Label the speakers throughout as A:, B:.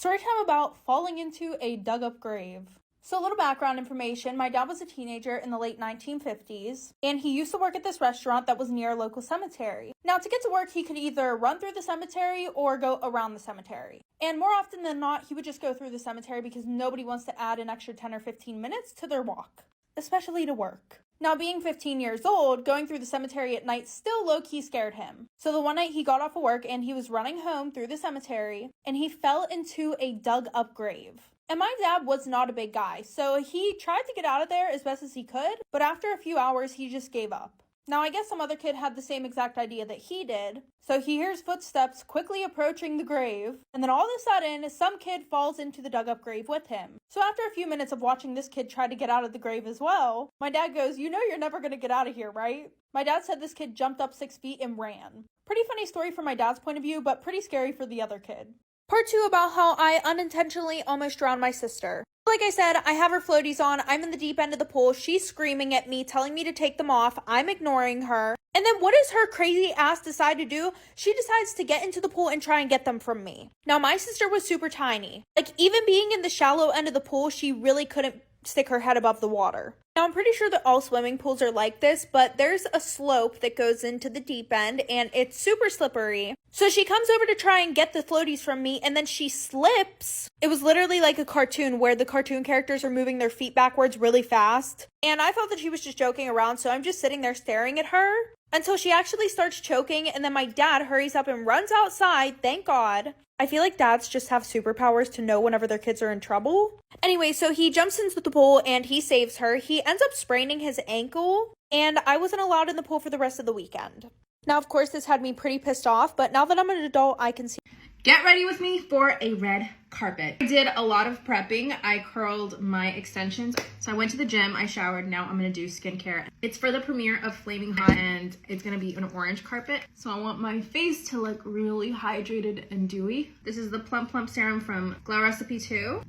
A: Storytime about falling into a dug-up grave. So a little background information, my dad was a teenager in the late 1950s, and he used to work at this restaurant that was near a local cemetery. Now, to get to work, he could either run through the cemetery or go around the cemetery. And more often than not, he would just go through the cemetery because nobody wants to add an extra 10 or 15 minutes to their walk, especially to work. Now, being 15 years old, going through the cemetery at night still low-key scared him. So the one night he got off of work and he was running home through the cemetery, and he fell into a dug-up grave. And my dad was not a big guy, so he tried to get out of there as best as he could, but after a few hours, he just gave up. Now, I guess some other kid had the same exact idea that he did, so he hears footsteps quickly approaching the grave, and then all of a sudden, some kid falls into the dug-up grave with him. So after a few minutes of watching this kid try to get out of the grave as well, my dad goes, "You know you're never going to get out of here, right?" My dad said this kid jumped up 6 feet and ran. Pretty funny story from my dad's point of view, but pretty scary for the other kid. Part 2 about how I unintentionally almost drowned my sister. Like I said, I have her floaties on, I'm in the deep end of the pool, she's screaming at me, telling me to take them off, I'm ignoring her. And then what does her crazy ass decide to do? She decides to get into the pool and try and get them from me. Now, my sister was super tiny. Like, even being in the shallow end of the pool, she really couldn't stick her head above the water. Now, I'm pretty sure that all swimming pools are like this, but there's a slope that goes into the deep end, and it's super slippery. So she comes over to try and get the floaties from me, and then she slips. It was literally like a cartoon where the cartoon characters are moving their feet backwards really fast. And I thought that she was just joking around, so I'm just sitting there staring at her until she actually starts choking, and then my dad hurries up and runs outside, thank God. I feel like dads just have superpowers to know whenever their kids are in trouble. Anyway, so he jumps into the pool and he saves her. He ends up spraining his ankle, and I wasn't allowed in the pool for the rest of the weekend. Now, of course, this had me pretty pissed off, but now that I'm an adult, I can see.
B: Get ready with me for a red carpet. I did a lot of prepping. I curled my extensions. So I went to the gym, I showered, now I'm gonna do skincare. It's for the premiere of Flaming Hot, and it's gonna be an orange carpet. So I want my face to look really hydrated and dewy. This is the Plump Plump Serum from Glow Recipe 2.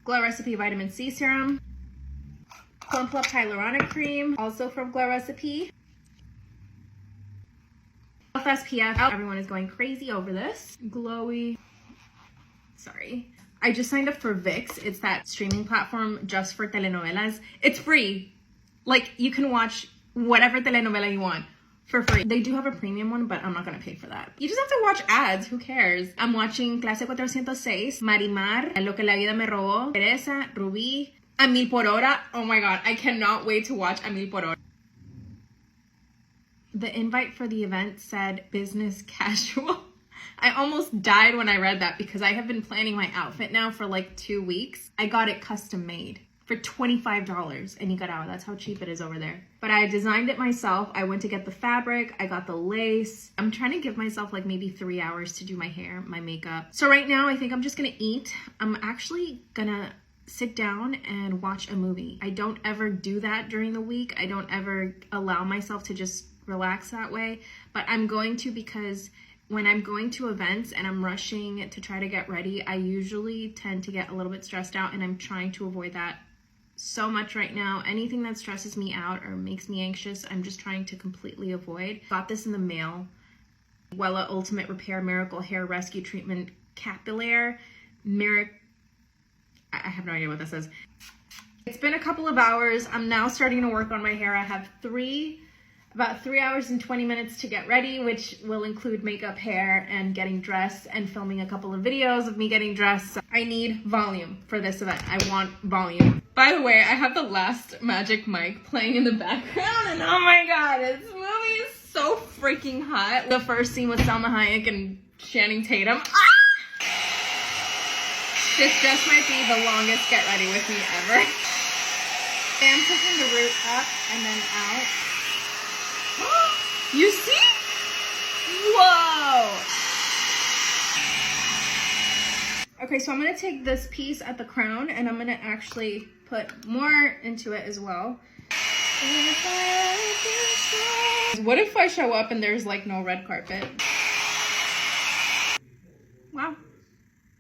B: Glow Recipe Vitamin C Serum. Plump Plump Hyaluronic Cream, also from Glow Recipe. SPF. Everyone is going crazy over this. Glowy. Sorry. I just signed up for VIX. It's that streaming platform just for telenovelas. It's free. Like, you can watch whatever telenovela you want for free. They do have a premium one, but I'm not gonna pay for that. You just have to watch ads. Who cares? I'm watching Clase 406, Marimar, Lo que la vida me robó, Teresa, Rubí, A Mil por Hora. Oh my God, I cannot wait to watch A Mil por Hora. The invite for the event said business casual. I almost died when I read that because I have been planning my outfit now for like 2 weeks. I got it custom made for $25 and you got out. That's how cheap it is over there. But I designed it myself. I went to get the fabric. I got the lace. I'm trying to give myself like maybe 3 hours to do my hair, my makeup. So right now I think I'm just gonna eat. I'm actually gonna sit down and watch a movie. I don't ever do that during the week. I don't ever allow myself to just relax that way, but I'm going to because when I'm going to events and I'm rushing to try to get ready, I usually tend to get a little bit stressed out, and I'm trying to avoid that so much right now. Anything that stresses me out or makes me anxious, I'm just trying to completely avoid. Got this in the mail. Wella Ultimate Repair Miracle Hair Rescue Treatment Capillaire. I have no idea what this is. It's been a couple of hours. I'm now starting to work on my hair. I have about 3 hours and 20 minutes to get ready, which will include makeup, hair, and getting dressed and filming a couple of videos of me getting dressed. So I need volume for this event. I want volume. By the way, I have the Last Magic Mike playing in the background, and oh my God, this movie is so freaking hot. The first scene with Salma Hayek and Channing Tatum. This just might be the longest get ready with me ever. I'm pushing the root up and then out. You see? Whoa! Okay, so I'm gonna take this piece at the crown and I'm gonna actually put more into it as well. What if I show up and there's like no red carpet? Wow,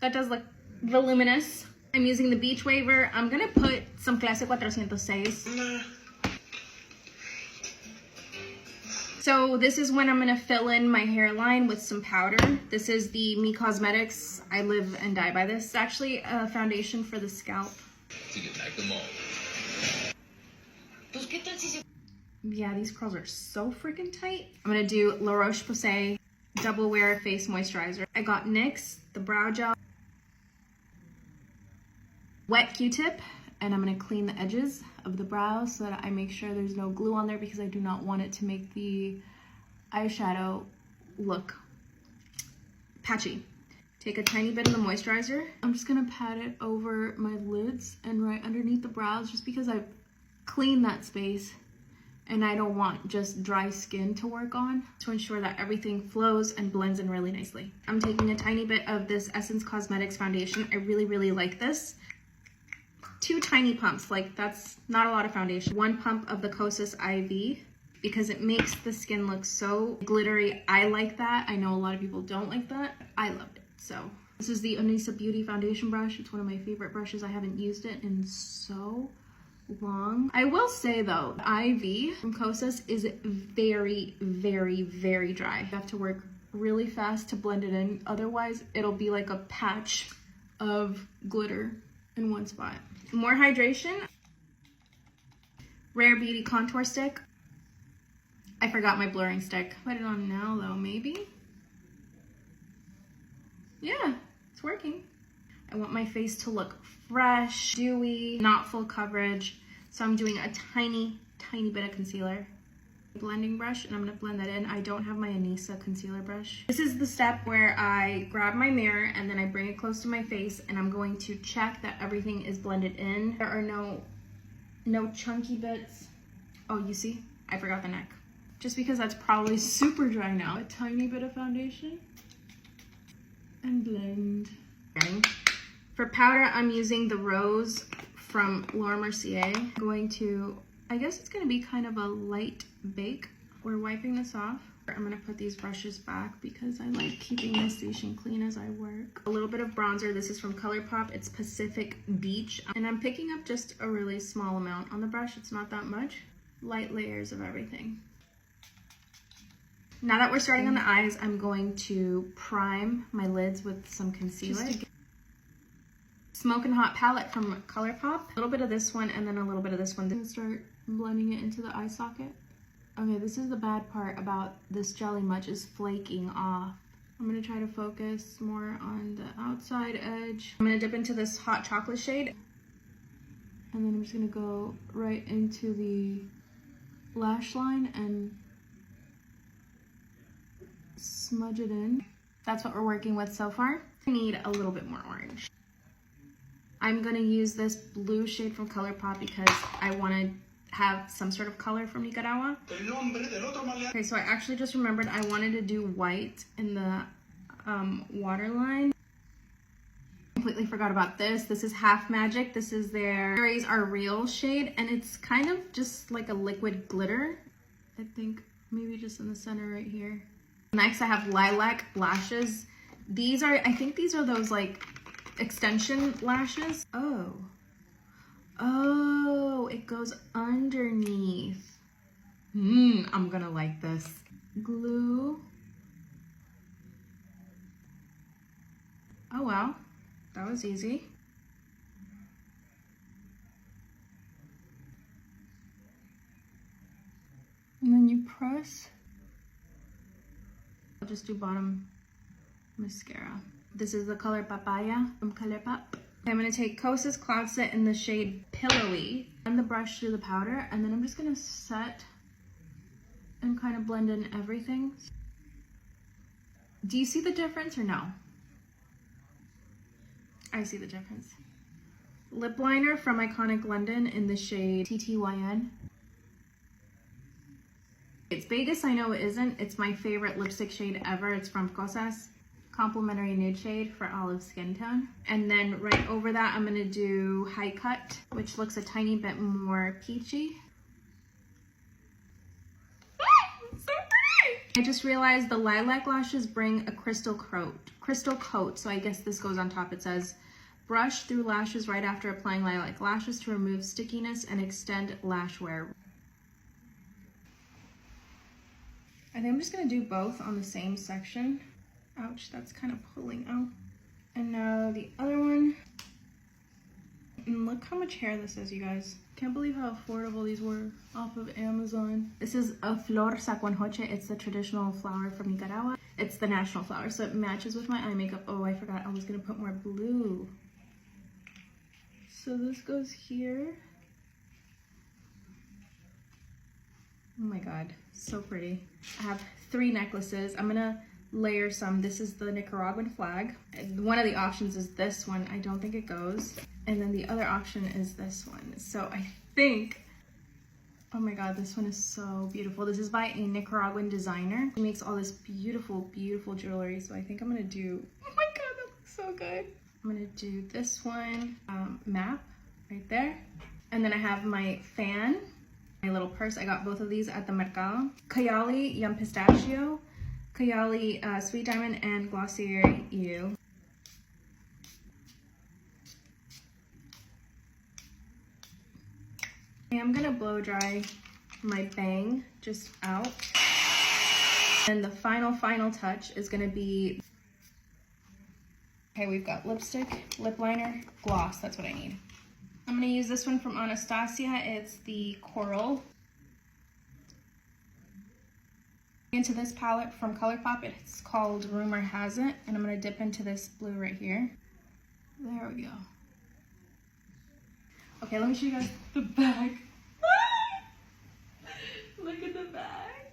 B: that does look voluminous. I'm using the beach waver. I'm gonna put some Clase 406. So this is when I'm gonna fill in my hairline with some powder. This is the Me Cosmetics. I live and die by this. It's actually a foundation for the scalp. Yeah, these curls are so freaking tight. I'm gonna do La Roche-Posay Double Wear Face Moisturizer. I got NYX, the brow gel, wet Q-tip, and I'm gonna clean the edges of the brows so that I make sure there's no glue on there because I do not want it to make the eyeshadow look patchy. Take a tiny bit of the moisturizer. I'm just gonna pat it over my lids and right underneath the brows just because I've cleaned that space and I don't want just dry skin to work on, to ensure that everything flows and blends in really nicely. I'm taking a tiny bit of this Essence Cosmetics foundation. I really, really like this. 2 tiny pumps, like that's not a lot of foundation. 1 pump of the Kosas IV because it makes the skin look so glittery. I like that. I know a lot of people don't like that. I loved it. So this is the Onisa Beauty foundation brush. It's one of my favorite brushes. I haven't used it in so long. I will say though, the IV from Kosas is very, very, very dry. You have to work really fast to blend it in. Otherwise, it'll be like a patch of glitter in one spot. More hydration. Rare Beauty contour stick. I forgot my blurring stick. Put it on now though, maybe? Yeah, it's working. I want my face to look fresh, dewy, not full coverage. So I'm doing a tiny, tiny bit of concealer. Blending brush, and I'm gonna blend that in. I don't have my Anisa concealer brush. This is the step where I grab my mirror and then I bring it close to my face and I'm going to check that everything is blended in. There are no chunky bits. Oh, you see? I forgot the neck. Just because that's probably super dry now. A tiny bit of foundation and blend. For powder, I'm using the Rose from Laura Mercier. I'm going to, I guess it's gonna be kind of a light bake. We're wiping this off. I'm gonna put these brushes back because I like keeping my station clean as I work. A little bit of bronzer. This is from ColourPop. It's Pacific Beach. And I'm picking up just a really small amount on the brush. It's not that much. Light layers of everything. Now that we're starting on the eyes, I'm going to prime my lids with some concealer. Smokin' Hot palette from ColourPop. A little bit of this one and then a little bit of this one. I'm gonna start blending it into the eye socket. Okay, this is the bad part about this Jelly Much is flaking off. I'm gonna try to focus more on the outside edge. I'm gonna dip into this hot chocolate shade. And then I'm just gonna go right into the lash line and smudge it in. That's what we're working with so far. I need a little bit more orange. I'm gonna use this blue shade from ColourPop because I wanna have some sort of color from Nicaragua. Okay, so I actually just remembered I wanted to do white in the waterline. Completely forgot about this. This is Half Magic. This is their Berries Are Real shade, and it's kind of just like a liquid glitter. I think maybe just in the center right here. Next, I have Lilac Lashes. These are, I think these are those like extension lashes. Oh, it goes underneath. I'm gonna like this. Glue. Oh wow, that was easy. And then you press. I'll just do bottom mascara. This is the color Papaya from ColourPop. I'm gonna take Kosas Cloud Set in the shade Pillowy. Run the brush through the powder, and then I'm just gonna set and kind of blend in everything. Do you see the difference or no? I see the difference. Lip liner from Iconic London in the shade TTYN. It's Vegas, I know it isn't. It's my favorite lipstick shade ever. It's from Kosas. Complimentary nude shade for olive skin tone. And then right over that, I'm gonna do High Cut, which looks a tiny bit more peachy. So pretty! I just realized the lilac lashes bring a crystal coat. So I guess this goes on top. It says, brush through lashes right after applying lilac lashes to remove stickiness and extend lash wear. I think I'm just gonna do both on the same section. Ouch, that's kind of pulling out. And now the other one. And look how much hair this is, you guys. Can't believe how affordable these were off of Amazon. This is a flor sacuanjoche. It's the traditional flower from Nicaragua. It's the national flower, so it matches with my eye makeup. Oh, I forgot I was gonna put more blue. So this goes here. Oh my god, so pretty. I have 3 necklaces. I'm gonna layer some. This is the Nicaraguan flag. One of the options is this one. I don't think it goes. And then the other option is this one. So I think, oh my god, this one is so beautiful. This is by a Nicaraguan designer. He makes all this beautiful, beautiful jewelry. So I think I'm gonna do, oh my god, that looks so good. I'm gonna do this one, map right there. And then I have my fan, my little purse. I got both of these at the Mercado. Kayali Yum Pistachio, Kayali Sweet Diamond, and Glossier You. I'm gonna blow dry my bang just out. And the final touch is gonna be, okay, we've got lipstick, lip liner, gloss, that's what I need. I'm gonna use this one from Anastasia. It's the Coral. Into this palette from ColourPop, it's called Rumor Has It, and I'm gonna dip into this blue right here. There we go. Okay, let me show you guys the bag. Look at the bag.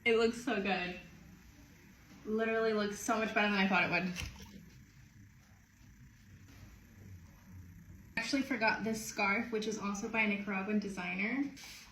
B: It looks so good. Literally looks so much better than I thought it would. Actually forgot this scarf, which is also by a Nicaraguan designer.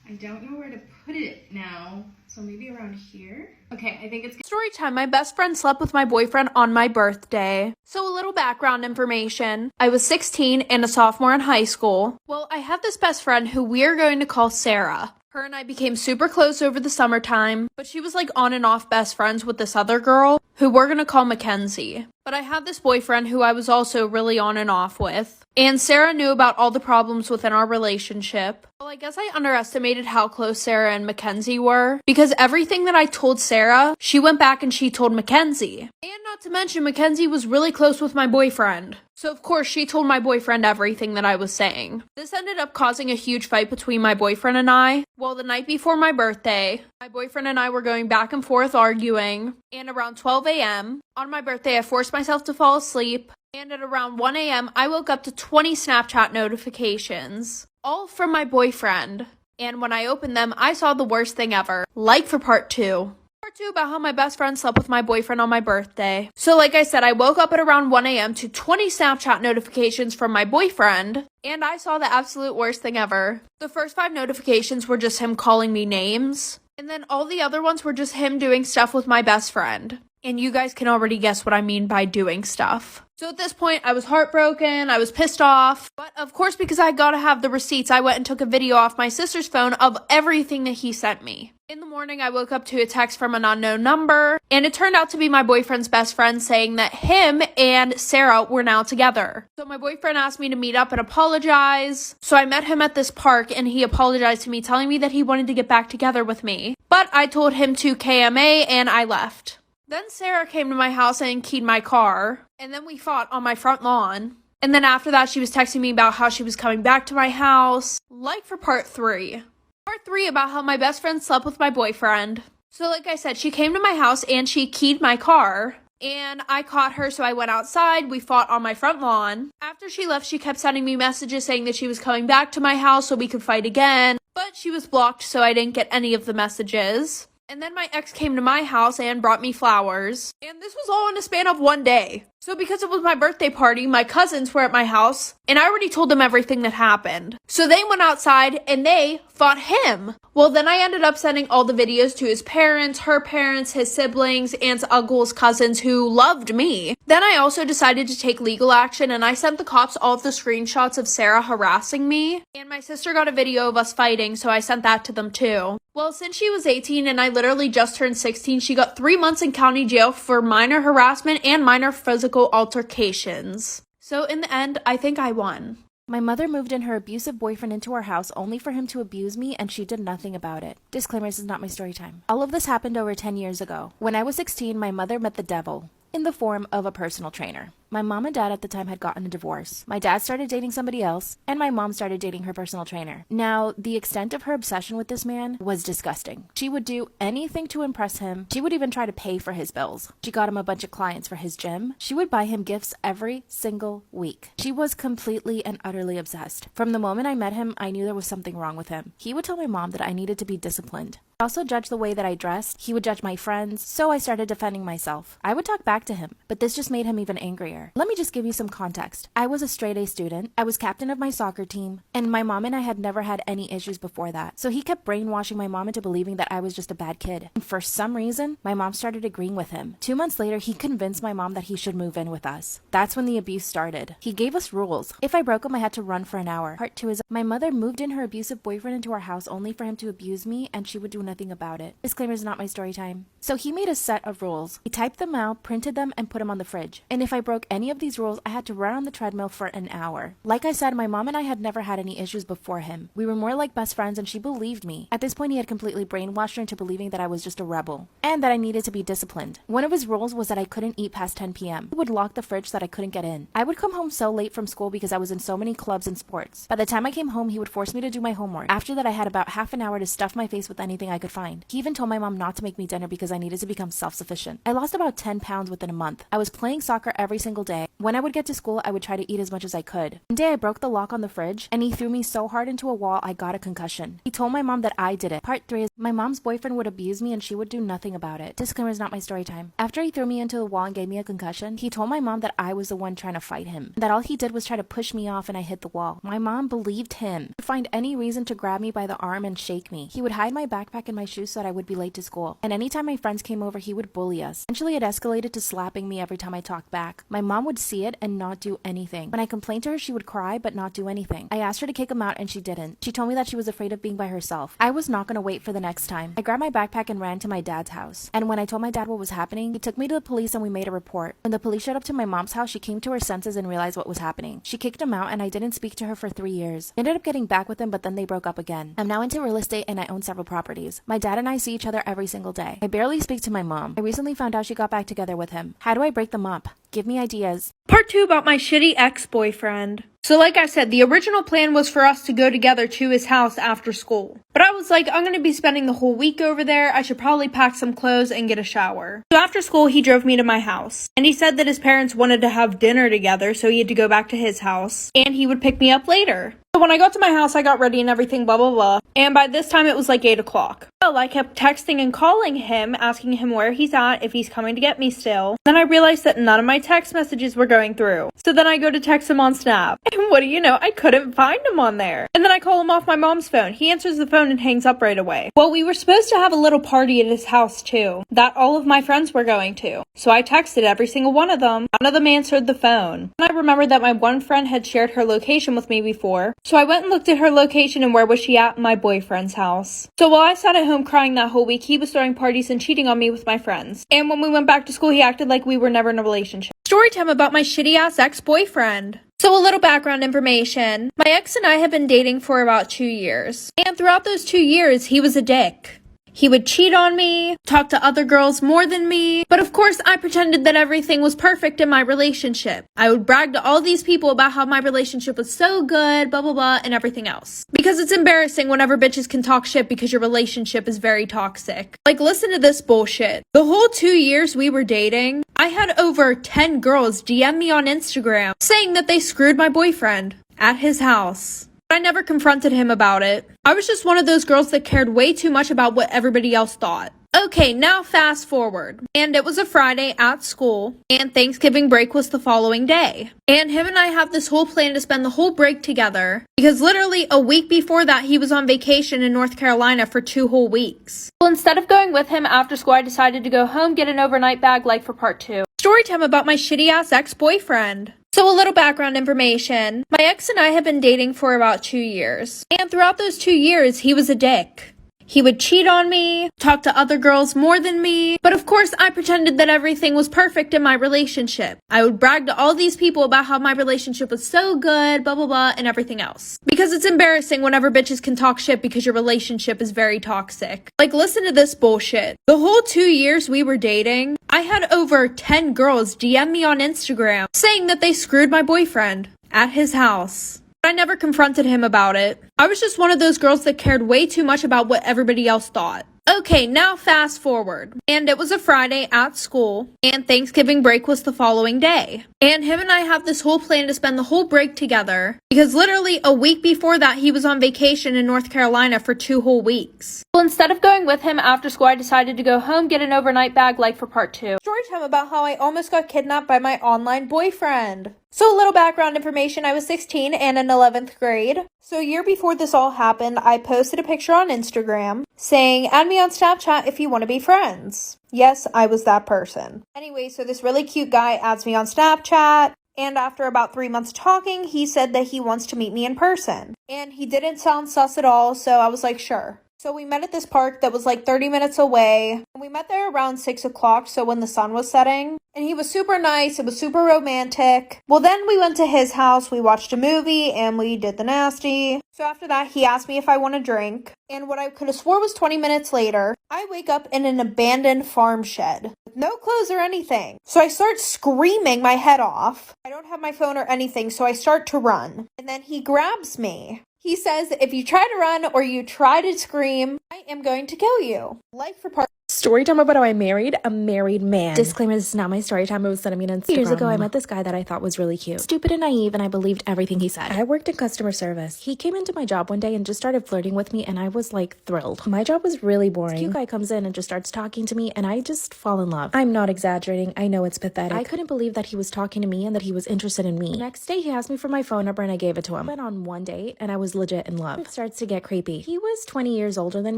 B: I don't know where to put it now, so maybe around here. Okay, I think it's
A: Story time. My best friend slept with my boyfriend on my birthday. So a little background information. I was 16 and a sophomore in high school. Well, I have this best friend who we are going to call Sarah. Her and I became super close over the summertime, but she was like on and off best friends with this other girl who we're gonna call Mackenzie. But I had this boyfriend who I was also really on and off with. And Sarah knew about all the problems within our relationship. Well, I guess I underestimated how close Sarah and Mackenzie were, because everything that I told Sarah, she went back and she told Mackenzie. And not to mention, Mackenzie was really close with my boyfriend. So of course, she told my boyfriend everything that I was saying. This ended up causing a huge fight between my boyfriend and I. Well, the night before my birthday, my boyfriend and I were going back and forth arguing. And around 12 a.m., on my birthday, I forced myself to fall asleep. And at around 1 a.m., I woke up to 20 Snapchat notifications, all from my boyfriend. And when I opened them, I saw the worst thing ever. Like for part 2. Part 2 about how my best friend slept with my boyfriend on my birthday. So like I said, I woke up at around 1 a.m. to 20 Snapchat notifications from my boyfriend. And I saw the absolute worst thing ever. The first 5 notifications were just him calling me names. And then all the other ones were just him doing stuff with my best friend. And you guys can already guess what I mean by doing stuff. So at this point, I was heartbroken, I was pissed off. But of course, because I gotta have the receipts, I went and took a video off my sister's phone of everything that he sent me. In the morning, I woke up to a text from an unknown number, and it turned out to be my boyfriend's best friend saying that him and Sarah were now together. So my boyfriend asked me to meet up and apologize. So I met him at this park, and he apologized to me, telling me that he wanted to get back together with me. But I told him to KMA, and I left. Then Sarah came to my house and keyed my car, and then we fought on my front lawn. And then after that, she was texting me about how she was coming back to my house. Like for part 3. Part 3 about how my best friend slept with my boyfriend. So like I said, she came to my house and she keyed my car. And I caught her, so I went outside. We fought on my front lawn. After she left, she kept sending me messages saying that she was coming back to my house so we could fight again. But she was blocked, so I didn't get any of the messages. And then my ex came to my house and brought me flowers. And this was all in a span of 1 day. So because it was my birthday party, my cousins were at my house, and I already told them everything that happened. So they went outside and they fought him. Well, then I ended up sending all the videos to his parents, her parents, his siblings, aunts, uncles, cousins who loved me. Then I also decided to take legal action, and I sent the cops all of the screenshots of Sarah harassing me. And my sister got a video of us fighting, so I sent that to them too. Well, since she was 18 and I literally just turned 16, she got 3 months in county jail for minor harassment and minor physical altercations. So in the end, I think I won.
C: My mother moved in her abusive boyfriend into our house only for him to abuse me, and she did nothing about it. Disclaimer, this is not my story time. All of this happened over 10 years ago. When I was 16, my mother met the devil in the form of a personal trainer. My mom and dad at the time had gotten a divorce. My dad started dating somebody else, and my mom started dating her personal trainer. Now, the extent of her obsession with this man was disgusting. She would do anything to impress him. She would even try to pay for his bills. She got him a bunch of clients for his gym. She would buy him gifts every single week. She was completely and utterly obsessed. From the moment I met him, I knew there was something wrong with him. He would tell my mom that I needed to be disciplined. He also judged the way that I dressed. He would judge my friends, so I started defending myself. I would talk back to him, but this just made him even angrier. Let me just give you some context. I was a straight A student. I was captain of my soccer team, and my mom and I had never had any issues before that. So he kept brainwashing my mom into believing that I was just a bad kid. And for some reason, my mom started agreeing with him. 2 months later, he convinced my mom that he should move in with us. That's when the abuse started. He gave us rules. If I broke them, I had to run for an hour. Part 2 is my mother moved in her abusive boyfriend into our house only for him to abuse me, and she would do nothing about it. Disclaimer, is not my story time. So he made a set of rules. He typed them out, printed them, and put them on the fridge. And if I broke any of these rules, I had to run on the treadmill for an hour. Like I said, my mom and I had never had any issues before him. We were more like best friends, and she believed me. At this point, he had completely brainwashed her into believing that I was just a rebel, and that I needed to be disciplined. One of his rules was that I couldn't eat past 10 p.m. He would lock the fridge so that I couldn't get in. I would come home so late from school because I was in so many clubs and sports. By the time I came home, he would force me to do my homework. After that, I had about half an hour to stuff my face with anything I could find. He even told my mom not to make me dinner because I needed to become self-sufficient. I lost about 10 pounds within a month. I was playing soccer every single day. When I would get to school, I would try to eat as much as I could. One day I broke the lock on the fridge, and he threw me so hard into a wall I got a concussion. He told my mom that I did it. Part 3 is my mom's boyfriend would abuse me and she would do nothing about it. Disclaimer, is not my story time. After he threw me into the wall and gave me a concussion, he told my mom that I was the one trying to fight him, that all he did was try to push me off and I hit the wall. My mom believed him. He would find any reason to grab me by the arm and shake me. He would hide my backpack and my shoes so that I would be late to school. And anytime my friends came over, he would bully us. Eventually it escalated to slapping me every time I talked back. My mom would see it and not do anything. When I complained to her, she would cry but not do anything. I asked her to kick him out and she didn't. She told me that she was afraid of being by herself. I was not going to wait for the next time. I grabbed my backpack and ran to my dad's house. And when I told my dad what was happening, he took me to the police and we made a report. When the police showed up to my mom's house, she came to her senses and realized what was happening. She kicked him out and I didn't speak to her for 3 years. I ended up getting back with him, but then they broke up again. I'm now into real estate and I own several properties. My dad and I see each other every single day. I barely speak to my mom. I recently found out she got back together with him. How do I break them up? Give me ideas.
A: Part 2 about my shitty ex-boyfriend. So like I said, the original plan was for us to go together to his house after school. But I was like, I'm going to be spending the whole week over there. I should probably pack some clothes and get a shower. So after school, he drove me to my house. And he said that his parents wanted to have dinner together, so he had to go back to his house. And he would pick me up later. So when I got to my house, I got ready and everything, blah, blah, blah. And by this time, it was like 8 o'clock. Well, I kept texting and calling him, asking him where he's at, if he's coming to get me still. Then I realized that none of my text messages were going through. So then I go to text him on Snap. And what do you know? I couldn't find him on there. And then I call him off my mom's phone. He answers the phone and hangs up right away. Well, we were supposed to have a little party at his house too, that all of my friends were going to. So I texted every single one of them. None of them answered the phone. And I remembered that my one friend had shared her location with me before. So I went and looked at her location and where was she at? My boyfriend's house. So while I sat at home crying that whole week, he was throwing parties and cheating on me with my friends. And when we went back to school, he acted like we were never in a relationship. Storytime about my shitty ass ex-boyfriend. So a little background information. My ex and I have been dating for about 2 years. And throughout those 2 years, he was a dick. He would cheat on me, talk to other girls more than me, but of course I pretended that everything was perfect in my relationship. I would brag to all these people about how my relationship was so good, blah blah blah, and everything else. Because it's embarrassing whenever bitches can talk shit because your relationship is very toxic. Like, listen to this bullshit. The whole 2 years we were dating, I had over 10 girls DM me on Instagram saying that they screwed my boyfriend at his house. I never confronted him about it. I was just one of those girls that cared way too much about what everybody else thought. Okay, now fast forward. And it was a Friday at school, and Thanksgiving break was the following day. And him and I have this whole plan to spend the whole break together, because literally a week before that, he was on vacation in North Carolina for 2 whole weeks. Well, instead of going with him after school, I decided to go home, get an overnight bag like for part 2. Storytime about my shitty ass ex-boyfriend. So a little background information. My ex and I have been dating for about 2 years. And throughout those 2 years, he was a dick. He would cheat on me, talk to other girls more than me, but of course I pretended that everything was perfect in my relationship. I would brag to all these people about how my relationship was so good, blah blah blah, and everything else. Because it's embarrassing whenever bitches can talk shit because your relationship is very toxic. Like, listen to this bullshit. The whole 2 years we were dating, I had over 10 girls DM me on Instagram saying that they screwed my boyfriend at his house. I never confronted him about it. I was just one of those girls that cared way too much about what everybody else thought. Okay, now fast forward. And it was a Friday at school, and Thanksgiving break was the following day. And him and I have this whole plan to spend the whole break together, because literally a week before that, he was on vacation in North Carolina for 2 whole weeks. Well, instead of going with him after school, I decided to go home, get an overnight bag like for part 2. Story time about how I almost got kidnapped by my online boyfriend. So a little background information, I was 16 and in 11th grade. So a year before this all happened, I posted a picture on Instagram saying, add me on Snapchat if you want to be friends. Yes, I was that person. Anyway, so this really cute guy adds me on Snapchat. And after about 3 months talking, he said that he wants to meet me in person. And he didn't sound sus at all, so I was like, sure. So we met at this park that was like 30 minutes away. And we met there around 6 o'clock, so when the sun was setting. And he was super nice. It was super romantic. Well, then we went to his house. We watched a movie and we did the nasty. So after that, he asked me if I want a drink. And what I could have swore was 20 minutes later, I wake up in an abandoned farm shed with no clothes or anything. So I start screaming my head off. I don't have my phone or anything, so I start to run. And then he grabs me. He says, if you try to run or you try to scream, I am going to kill you. Life for part.
C: Story time about how I married a married man. Disclaimer, this is not my story time. It was sent to me on Instagram. Years ago, I met this guy that I thought was really cute. Stupid and naive, and I believed everything he said. I worked in customer service. He came into my job one day and just started flirting with me, and I was like thrilled. My job was really boring. This cute guy comes in and just starts talking to me, and I just fall in love. I'm not exaggerating. I know it's pathetic. I couldn't believe that he was talking to me and that he was interested in me. The next day, he asked me for my phone number, and I gave it to him. I went on one date, and I was legit in love. It starts to get creepy. He was 20 years older than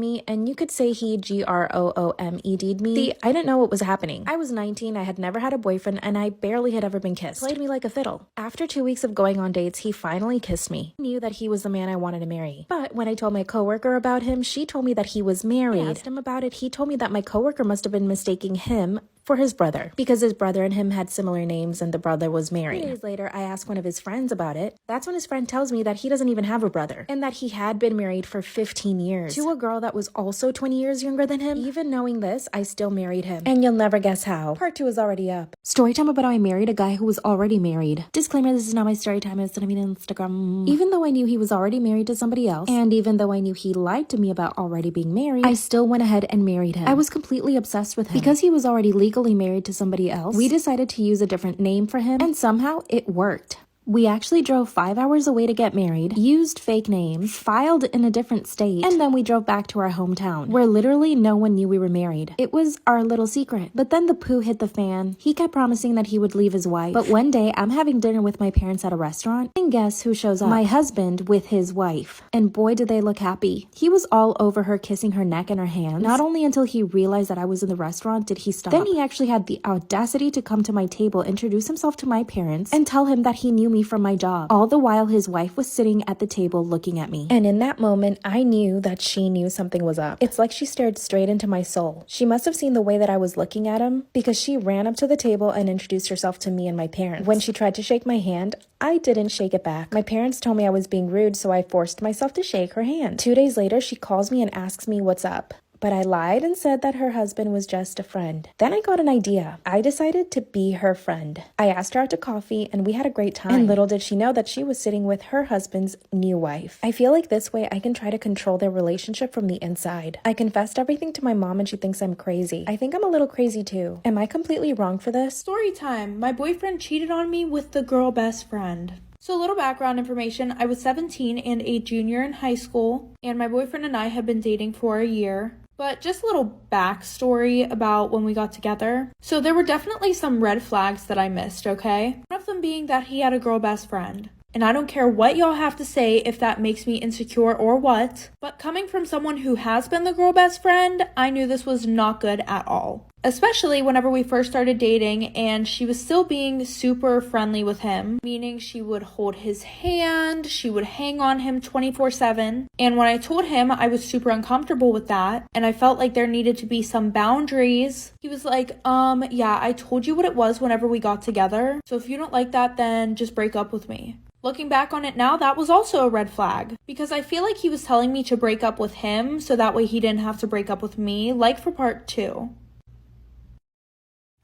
C: me, and you could say he GROOMED'd me. I didn't know what was happening. I was 19, I had never had a boyfriend, and I barely had ever been kissed. Played me like a fiddle. After 2 weeks of going on dates, he finally kissed me. I knew that he was the man I wanted to marry. But when I told my coworker about him, she told me that he was married. I asked him about it. He told me that my coworker must have been mistaking him for his brother, because his brother and him had similar names and the brother was married. 3 days later, I asked one of his friends about it. That's when his friend tells me that he doesn't even have a brother and that he had been married for 15 years to a girl that was also 20 years younger than him. Even knowing this, I still married him. And you'll never guess how. Part 2 is already up. Story time about how I married a guy who was already married. Disclaimer, this is not my story time. It's gonna be on Instagram. Even though I knew he was already married to somebody else, and even though I knew he lied to me about already being married, I still went ahead and married him. I was completely obsessed with him. Because he was already legally married to somebody else, we decided to use a different name for him, and somehow it worked. We actually drove 5 hours away to get married, used fake names, filed in a different state, and then we drove back to our hometown, where literally no one knew we were married. It was our little secret. But then the poo hit the fan. He kept promising that he would leave his wife. But one day, I'm having dinner with my parents at a restaurant, and guess who shows up? My husband with his wife. And boy, did they look happy. He was all over her, kissing her neck and her hands. Not only until he realized that I was in the restaurant did he stop. Then he actually had the audacity to come to my table, introduce himself to my parents, and tell him that he knew me from my job. All the while his wife was sitting at the table looking at me. And in that moment, I knew that she knew something was up. It's like she stared straight into my soul. She must have seen the way that I was looking at him, because she ran up to the table and introduced herself to me and my parents. When she tried to shake my hand, I didn't shake it back. My parents told me I was being rude, so I forced myself to shake her hand. 2 days later, she calls me and asks me what's up. But I lied and said that her husband was just a friend. Then I got an idea. I decided to be her friend. I asked her out to coffee and we had a great time. And little did she know that she was sitting with her husband's new wife. I feel like this way I can try to control their relationship from the inside. I confessed everything to my mom and she thinks I'm crazy. I think I'm a little crazy too. Am I completely wrong for this?
A: Story time. My boyfriend cheated on me with the girl best friend. So a little background information. I was 17 and a junior in high school, and my boyfriend and I had been dating for a year. But just a little backstory about when we got together. So there were definitely some red flags that I missed, okay? One of them being that he had a girl best friend. And I don't care what y'all have to say if that makes me insecure or what, but coming from someone who has been the girl best friend, I knew this was not good at all. Especially whenever we first started dating and she was still being super friendly with him, meaning she would hold his hand, she would hang on him 24/7. And when I told him I was super uncomfortable with that and I felt like there needed to be some boundaries, he was like, yeah, I told you what it was whenever we got together. So if you don't like that, then just break up with me. Looking back on it now, that was also a red flag because I feel like he was telling me to break up with him so that way he didn't have to break up with me, like for part 2.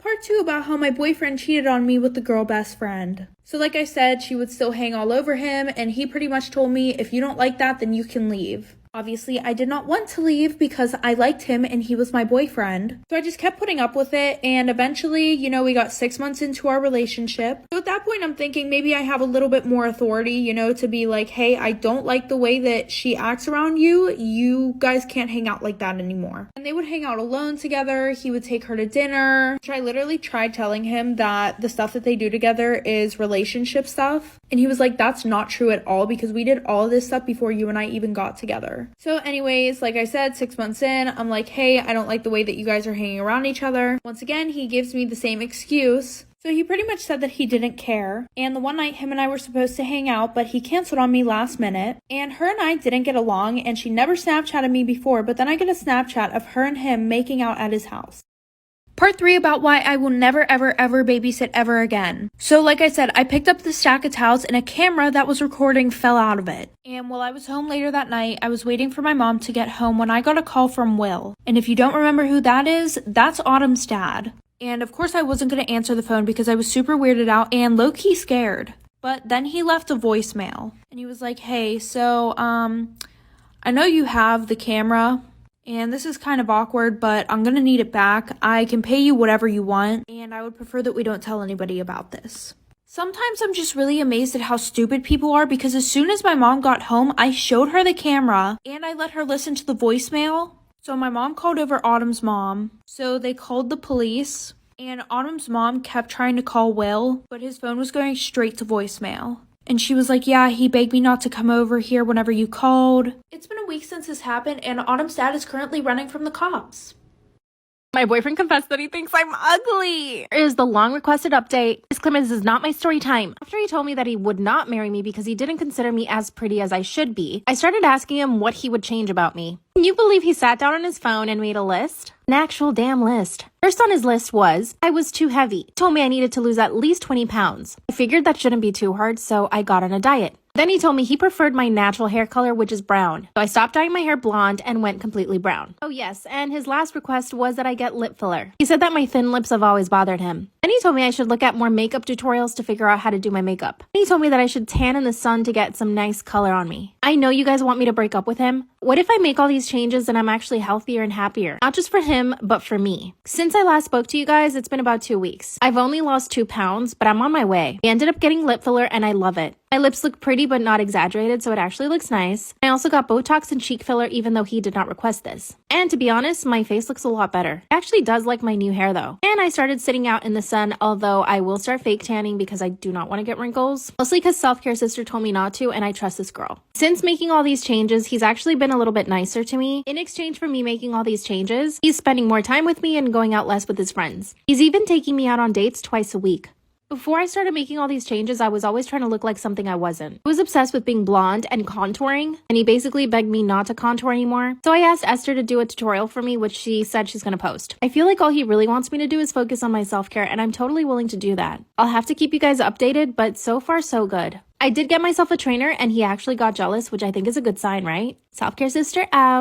A: Part 2 about how my boyfriend cheated on me with the girl best friend. So like I said, she would still hang all over him and he pretty much told me, if you don't like that, then you can leave. Obviously, I did not want to leave because I liked him and he was my boyfriend. So I just kept putting up with it, and eventually, we got 6 months into our relationship. So at that point, I'm thinking maybe I have a little bit more authority, to be like, hey, I don't like the way that she acts around you. You guys can't hang out like that anymore. And they would hang out alone together. He would take her to dinner. I literally tried telling him that the stuff that they do together is relationship stuff. And he was like, that's not true at all because we did all of this stuff before you and I even got together. So anyways, like I said, 6 months in, I'm like, hey, I don't like the way that you guys are hanging around each other. Once again, he gives me the same excuse. So he pretty much said that he didn't care. And the one night him and I were supposed to hang out, but he canceled on me last minute. And her and I didn't get along and she never Snapchatted me before, but then I get a Snapchat of her and him making out at his house. Part 3 about why I will never ever ever babysit ever again. So like I said, I picked up the stack of towels and a camera that was recording fell out of it. And while I was home later that night, I was waiting for my mom to get home when I got a call from Will. And if you don't remember who that is, that's Autumn's dad. And of course I wasn't going to answer the phone because I was super weirded out and low-key scared. But then he left a voicemail. And he was like, hey, so I know you have the camera. And this is kind of awkward, but I'm gonna need it back. I can pay you whatever you want, and I would prefer that we don't tell anybody about this. Sometimes I'm just really amazed at how stupid people are because as soon as my mom got home, I showed her the camera and I let her listen to the voicemail. So my mom called over Autumn's mom. So they called the police, and Autumn's mom kept trying to call Will, but his phone was going straight to voicemail. And she was like, yeah, he begged me not to come over here whenever you called. It's been a week since this happened, and Autumn's dad is currently running from the cops.
C: My boyfriend confessed that he thinks I'm ugly. Here is the long requested update. Disclaimer, this is not my story time. After he told me that he would not marry me because he didn't consider me as pretty as I should be, I started asking him what he would change about me. Can you believe he sat down on his phone and made a list? An actual damn list. First on his list was, I was too heavy. He told me I needed to lose at least 20 pounds. I figured that shouldn't be too hard, so I got on a diet. Then he told me he preferred my natural hair color, which is brown. So I stopped dyeing my hair blonde and went completely brown. Oh yes, and his last request was that I get lip filler. He said that my thin lips have always bothered him. Then he told me I should look at more makeup tutorials to figure out how to do my makeup. Then he told me that I should tan in the sun to get some nice color on me. I know you guys want me to break up with him. What if I make all these changes and I'm actually healthier and happier? Not just for him, but for me. Since I last spoke to you guys, it's been about 2 weeks. I've only lost 2 pounds, but I'm on my way. I ended up getting lip filler and I love it. My lips look pretty but not exaggerated, so it actually looks nice. I also got Botox and cheek filler even though he did not request this. And to be honest, my face looks a lot better. It actually does like my new hair though. And I started sitting out in the sun, although I will start fake tanning because I do not want to get wrinkles. Mostly because Self-Care Sister told me not to and I trust this girl. Since making all these changes, he's actually been a little bit nicer to me. In exchange for me making all these changes, he's spending more time with me and going out less with his friends. He's even taking me out on dates twice a week. Before I started making all these changes, I was always trying to look like something I wasn't. I was obsessed with being blonde and contouring, and he basically begged me not to contour anymore. So I asked Esther to do a tutorial for me, which she said she's gonna post. I feel like all he really wants me to do is focus on my self-care, and I'm totally willing to do that. I'll have to keep you guys updated, but so far so good. I did get myself a trainer, and he actually got jealous, which I think is a good sign, right? Self-Care Sister out.